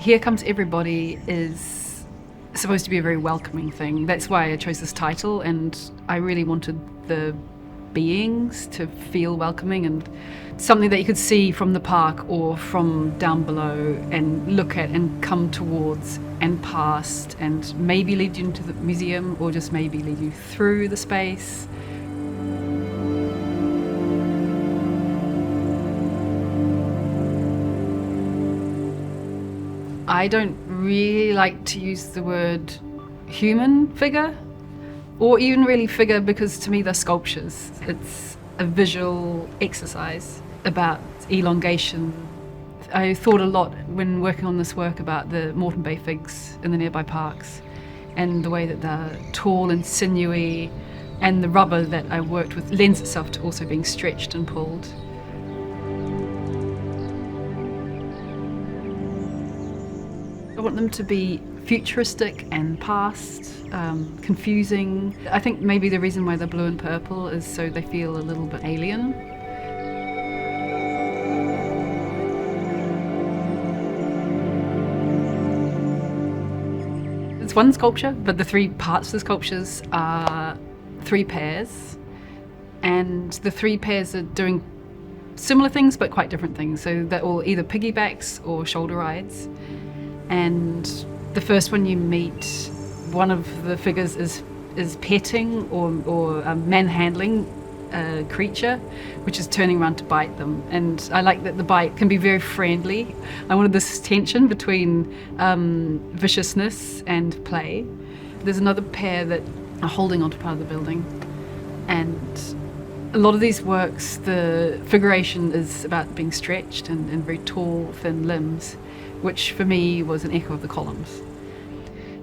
Here Comes Everybody is supposed to be a very welcoming thing. That's why I chose this title, and I really wanted the beings to feel welcoming and something that you could see from the park or from down below and look at and come towards and past and maybe lead you into the museum or just maybe lead you through the space. I don't really like to use the word human figure or even really figure, because to me they're sculptures. It's a visual exercise about elongation. I thought a lot when working on this work about the Moreton Bay figs in the nearby parks and the way that they're tall and sinewy, and the rubber that I worked with lends itself to also being stretched and pulled. I want them to be futuristic and past, confusing. I think maybe the reason why they're blue and purple is so they feel a little bit alien. It's one sculpture, but the three parts of the sculptures are three pairs, and the three pairs are doing similar things but quite different things. So they're all either piggybacks or shoulder rides. And the first one you meet, one of the figures is petting or manhandling a creature, which is turning around to bite them. And I like that the bite can be very friendly. I wanted this tension between viciousness and play. There's another pair that are holding onto part of the building. And a lot of these works, the figuration is about being stretched and very tall, thin limbs, which for me was an echo of the columns.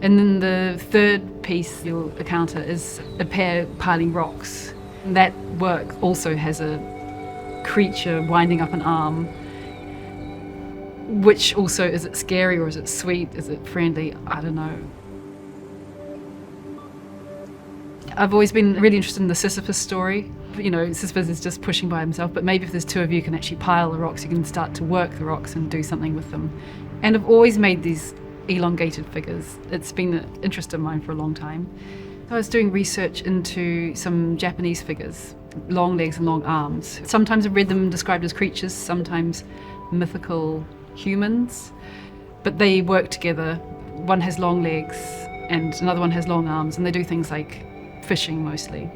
And then the third piece you'll encounter is a pair piling rocks. And that work also has a creature winding up an arm, which also, is it scary or is it sweet? Is it friendly? I don't know. I've always been really interested in the Sisyphus story. You know, Sisyphus is just pushing by himself, but maybe if there's two of you can actually pile the rocks, you can start to work the rocks and do something with them. And I've always made these elongated figures. It's been an interest of mine for a long time. I was doing research into some Japanese figures, long legs and long arms. Sometimes I've read them described as creatures, sometimes mythical humans, but they work together. One has long legs and another one has long arms, and they do things like fishing mostly.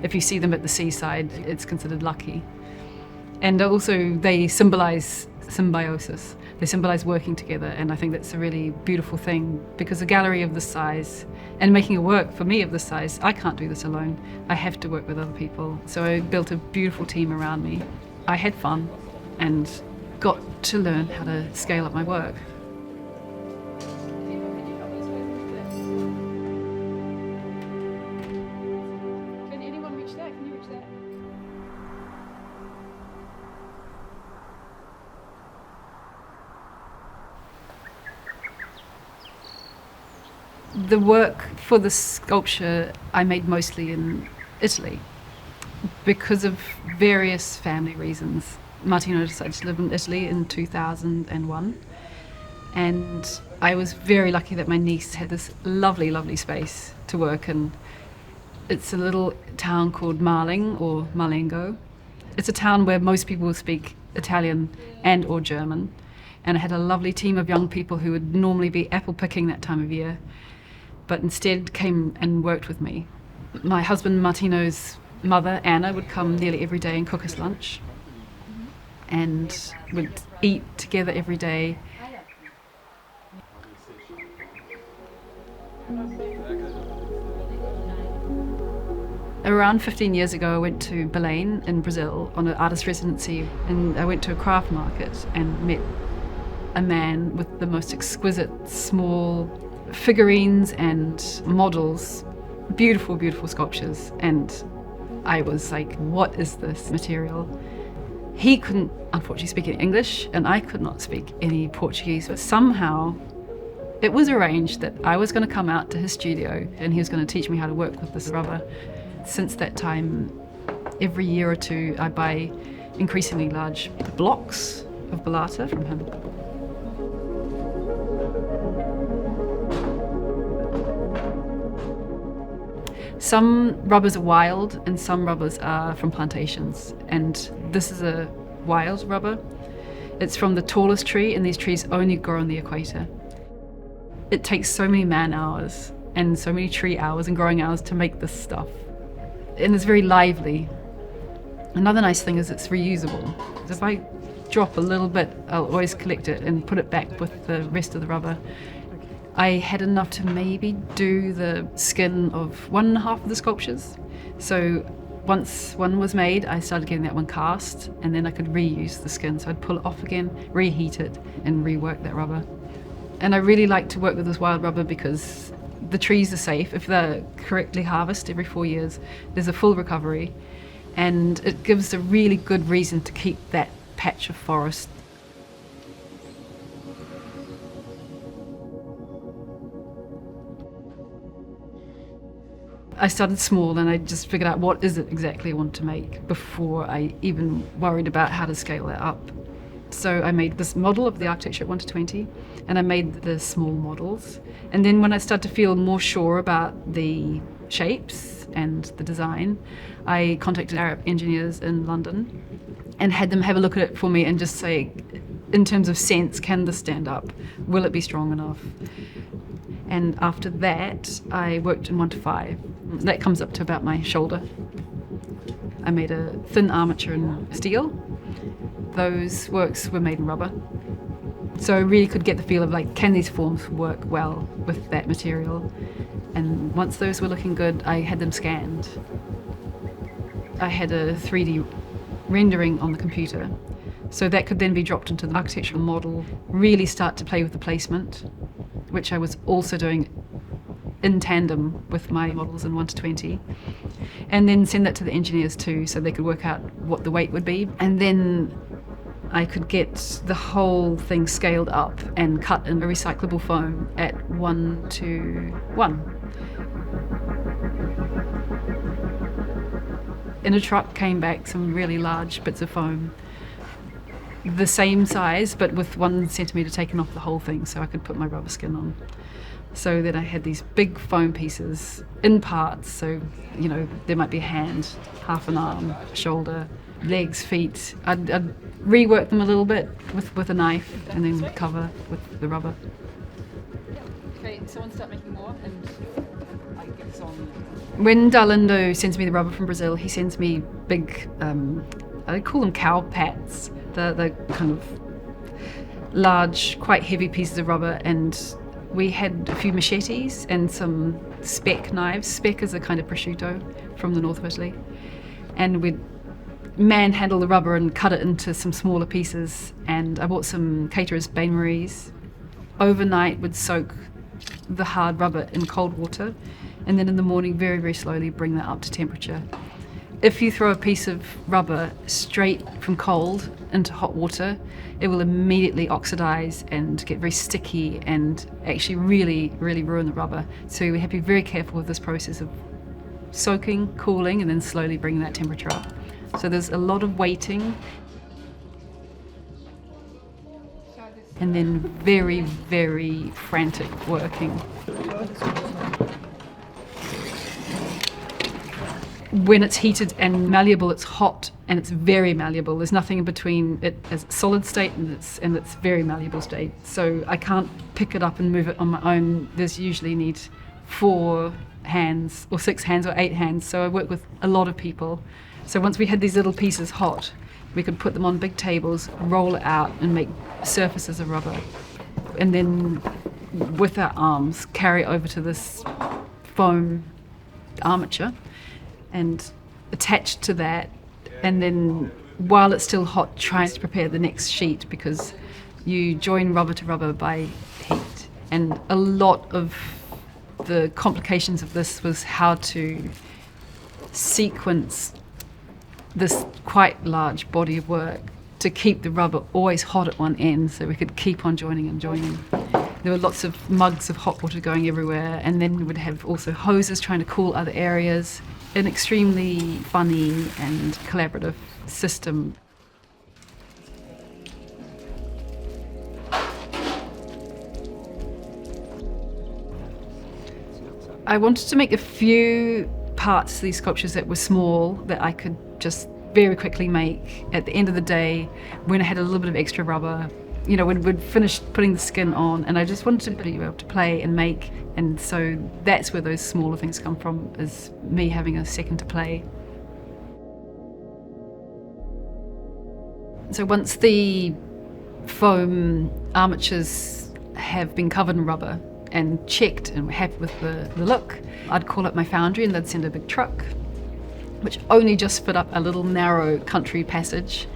If you see them at the seaside, it's considered lucky. And also they symbolize symbiosis. They symbolize working together, and I think that's a really beautiful thing, because a gallery of this size and making a work for me of this size, I can't do this alone. I have to work with other people. So I built a beautiful team around me. I had fun and got to learn how to scale up my work. Can anyone reach that? Can you reach that? The work for the sculpture I made mostly in Italy because of various family reasons. Martino decided to live in Italy in 2001, and I was very lucky that my niece had this lovely, lovely space to work in. It's a little town called Marling or Malengo. It's a town where most people speak Italian and or German, and I had a lovely team of young people who would normally be apple picking that time of year, but instead came and worked with me. My husband Martino's mother, Anna, would come nearly every day and cook us lunch, and would eat together every day. Around 15 years ago, I went to Belém in Brazil on an artist residency, and I went to a craft market and met a man with the most exquisite small figurines and models, beautiful, beautiful sculptures, and I was like, what is this material? He couldn't, unfortunately, speak any English, and I could not speak any Portuguese, but somehow it was arranged that I was going to come out to his studio and he was going to teach me how to work with this rubber. Since that time, every year or two, I buy increasingly large blocks of Balata from him. Some rubbers are wild and some rubbers are from plantations. And this is a wild rubber. It's from the tallest tree, and these trees only grow on the equator. It takes so many man hours and so many tree hours and growing hours to make this stuff. And it's very lively. Another nice thing is it's reusable. If I drop a little bit, I'll always collect it and put it back with the rest of the rubber. I had enough to maybe do the skin of 1.5 of the sculptures. So once one was made, I started getting that one cast, and then I could reuse the skin. So I'd pull it off again, reheat it, and rework that rubber. And I really like to work with this wild rubber because the trees are safe. If they're correctly harvested every 4 years, there's a full recovery, and it gives a really good reason to keep that patch of forest. I started small and I just figured out what is it exactly I want to make before I even worried about how to scale that up. So I made this model of the architecture at 1:20, and I made the small models. And then when I started to feel more sure about the shapes and the design, I contacted Arup engineers in London and had them have a look at it for me and just say, in terms of sense, can this stand up? Will it be strong enough? And after that, I worked in 1:5. That comes up to about my shoulder. I made a thin armature in steel. Those works were made in rubber. So I really could get the feel of like, can these forms work well with that material? And once those were looking good, I had them scanned. I had a 3D rendering on the computer. So that could then be dropped into the architectural model, really start to play with the placement, which I was also doing in tandem with my models in 1:20, and then send that to the engineers too, so they could work out what the weight would be. And then I could get the whole thing scaled up and cut in a recyclable foam at 1:1. In a truck came back some really large bits of foam, the same size but with 1 centimetre taken off the whole thing, so I could put my rubber skin on. So then I had these big foam pieces in parts, so you know there might be a hand, half an arm, shoulder, legs, feet. I'd rework them a little bit with a knife and then cover with the rubber. Okay, someone start making more and I get this on. When Darlindo sends me the rubber from Brazil, he sends me big, I call them cow pats. The kind of large, quite heavy pieces of rubber, and we had a few machetes and some speck knives. Speck is a kind of prosciutto from the north of Italy. And we'd manhandle the rubber and cut it into some smaller pieces. And I bought some caterers' bain maries. Overnight would soak the hard rubber in cold water, and then in the morning very, very slowly bring that up to temperature. If you throw a piece of rubber straight from cold into hot water, it will immediately oxidize and get very sticky and actually really, really ruin the rubber. So we have to be very careful with this process of soaking, cooling, and then slowly bringing that temperature up. So there's a lot of waiting. And then very, very frantic working. When it's heated and malleable, it's hot and it's very malleable. There's nothing in between it as a solid state and its very malleable state. So I can't pick it up and move it on my own. There's usually need 4 hands or 6 hands or 8 hands. So I work with a lot of people. So once we had these little pieces hot, we could put them on big tables, roll it out and make surfaces of rubber. And then with our arms, carry over to this foam armature and attach to that, and then while it's still hot, try to prepare the next sheet, because you join rubber to rubber by heat. And a lot of the complications of this was how to sequence this quite large body of work to keep the rubber always hot at one end so we could keep on joining and joining. There were lots of mugs of hot water going everywhere, and then we would have also hoses trying to cool other areas. An extremely funny and collaborative system. I wanted to make a few parts, these sculptures that were small, that I could just very quickly make at the end of the day when I had a little bit of extra rubber. You know, when we'd finished putting the skin on, and I just wanted to be able to play and make, and so that's where those smaller things come from, is me having a second to play. So once the foam armatures have been covered in rubber and checked and we're happy with the look, I'd call up my foundry and they'd send a big truck, which only just fit up a little narrow country passage,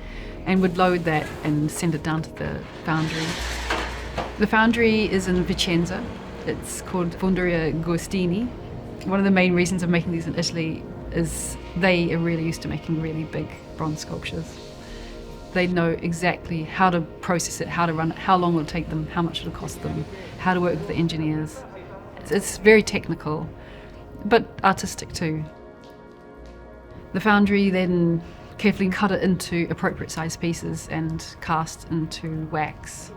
and would load that and send it down to the foundry. The foundry is in Vicenza. It's called Fonderia Guastini. One of the main reasons of making these in Italy is they are really used to making really big bronze sculptures. They know exactly how to process it, how to run it, how long it'll take them, how much it'll cost them, how to work with the engineers. It's very technical, but artistic too. The foundry then carefully cut it into appropriate sized pieces and cast into wax.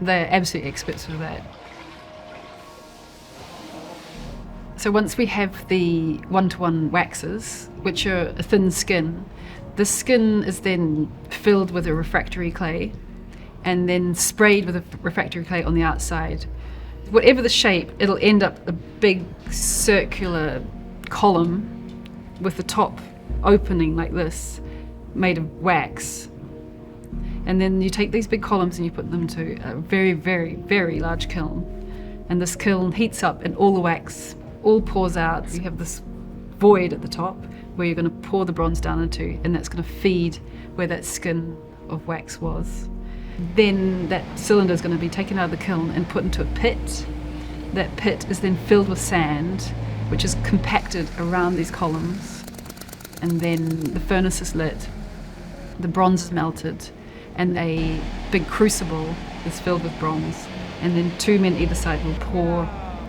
They're absolute experts with that. So once we have the one-to-one waxes, which are a thin skin, the skin is then filled with a refractory clay and then sprayed with a refractory clay on the outside. Whatever the shape, it'll end up a big circular column with the top opening like this, made of wax. And then you take these big columns and you put them to a very, very, very large kiln. And this kiln heats up and all the wax all pours out. You have this void at the top where you're going to pour the bronze down into, and that's going to feed where that skin of wax was. Then that cylinder is going to be taken out of the kiln and put into a pit. That pit is then filled with sand, which is compacted around these columns. And then the furnace is lit, the bronze is melted, and a big crucible is filled with bronze. And then two men either side will pour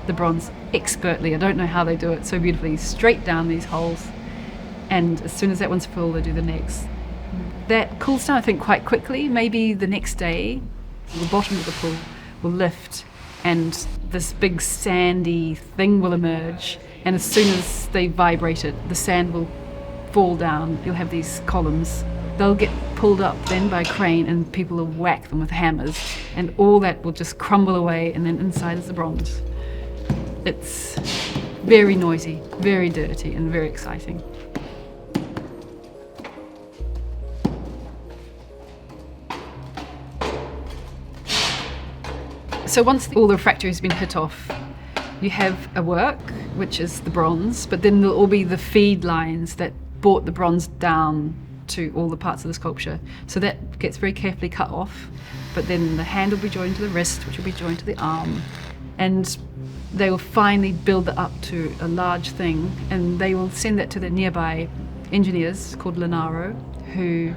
the bronze expertly, I don't know how they do it so beautifully, straight down these holes. And as soon as that one's full, they do the next. That cools down, I think, quite quickly. Maybe the next day, the bottom of the pool will lift and this big sandy thing will emerge. And as soon as they vibrate it, the sand will fall down. You'll have these columns. They'll get pulled up then by a crane and people will whack them with hammers, and all that will just crumble away, and then inside is the bronze. It's very noisy, very dirty, and very exciting. So once all the refractory has been hit off, you have a work, which is the bronze, but then there'll all be the feed lines that brought the bronze down to all the parts of the sculpture. So that gets very carefully cut off, but then the hand will be joined to the wrist, which will be joined to the arm, and they will finally build it up to a large thing, and they will send that to the nearby engineers called Lenaro, who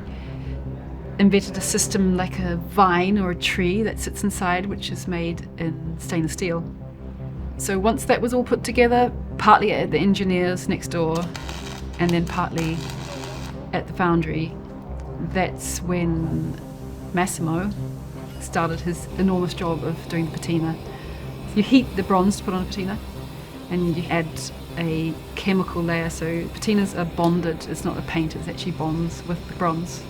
invented a system like a vine or a tree that sits inside, which is made in stainless steel. So once that was all put together, partly at the engineers next door and then partly at the foundry, that's when Massimo started his enormous job of doing the patina. You heat the bronze to put on a patina, and you add a chemical layer. So patinas are bonded, it's not a paint, it's actually bonds with the bronze.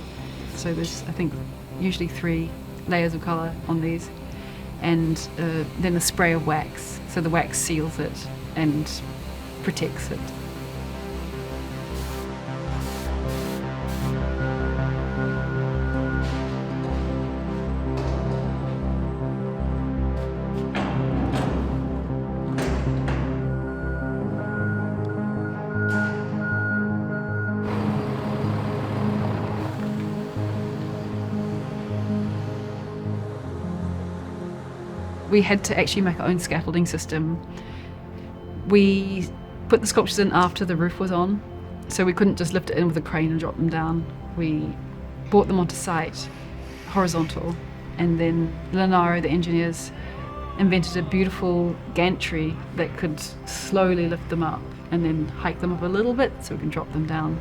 So there's, I think, usually 3 layers of colour on these, and then a spray of wax. So the wax seals it and protects it. We had to actually make our own scaffolding system. We put the sculptures in after the roof was on, so we couldn't just lift it in with a crane and drop them down. We brought them onto site, horizontal, and then Lenaro, the engineers, invented a beautiful gantry that could slowly lift them up and then hike them up a little bit so we can drop them down.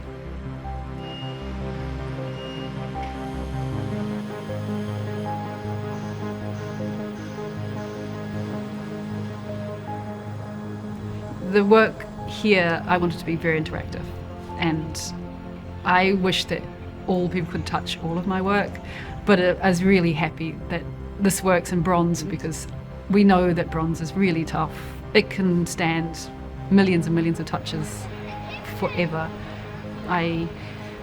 The work here I wanted to be very interactive, and I wish that all people could touch all of my work, but I was really happy that this works in bronze, because we know that bronze is really tough. It can stand millions and millions of touches forever. I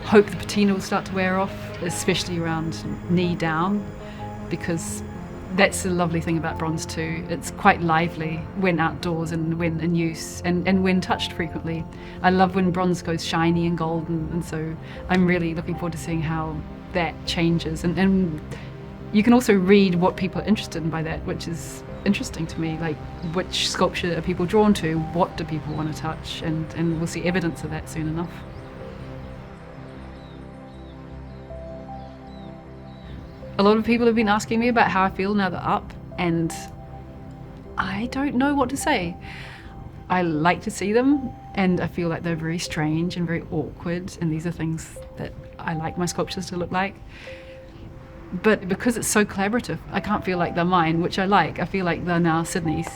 hope the patina will start to wear off, especially around knee down, because that's the lovely thing about bronze too. It's quite lively when outdoors and when in use, and when touched frequently. I love when bronze goes shiny and golden, and so I'm really looking forward to seeing how that changes. And you can also read what people are interested in by that, which is interesting to me. Like, which sculpture are people drawn to? What do people want to touch? And we'll see evidence of that soon enough. A lot of people have been asking me about how I feel now they're up, and I don't know what to say. I like to see them, and I feel like they're very strange and very awkward, and these are things that I like my sculptures to look like. But because it's so collaborative, I can't feel like they're mine, which I like. I feel like they're now Sydney's,